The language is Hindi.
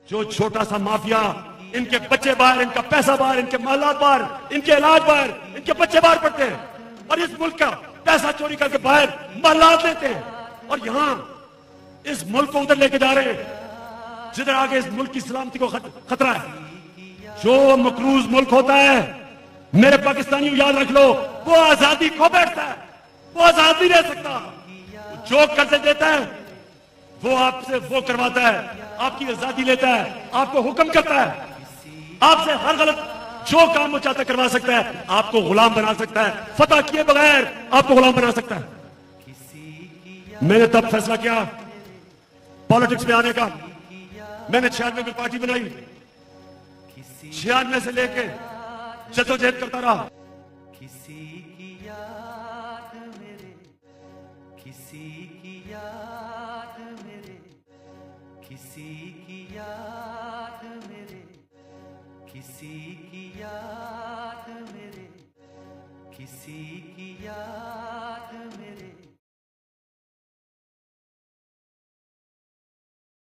जो छोटा सा माफिया, इनके बच्चे बाहर, इनका पैसा बाहर, इनके मालात बाहर, इनके इलाज बाहर, इनके बच्चे बाहर पड़ते हैं और इस मुल्क का पैसा चोरी करके बाहर मालात लेते हैं और यहां इस मुल्क को उधर लेके जा रहे हैं जिधर आगे इस मुल्क की सलामती को खतरा है। जो मकरूज मुल्क होता है, मेरे पाकिस्तानियों याद रख लो, वो आजादी खो बैठता है, वो आजाद नहीं रह सकता। जो कर्जे देता है वो आपसे वो करवाता है, आपकी आजादी लेता है, आपको हुक्म करता है, आपसे हर गलत जो काम वो चाहता करवा सकता है, आपको गुलाम बना सकता है, फतह किए बगैर आपको गुलाम बना सकता है। मैंने तब फैसला किया पॉलिटिक्स में आने का। मैंने 96 में पार्टी बनाई, 96 से लेके जद्दोजहद करता रहा। किसी की याद मेरे, किसी की याद मेरे, किसी की याद मेरे, किसी की याद मेरे, किसी की याद मेरे।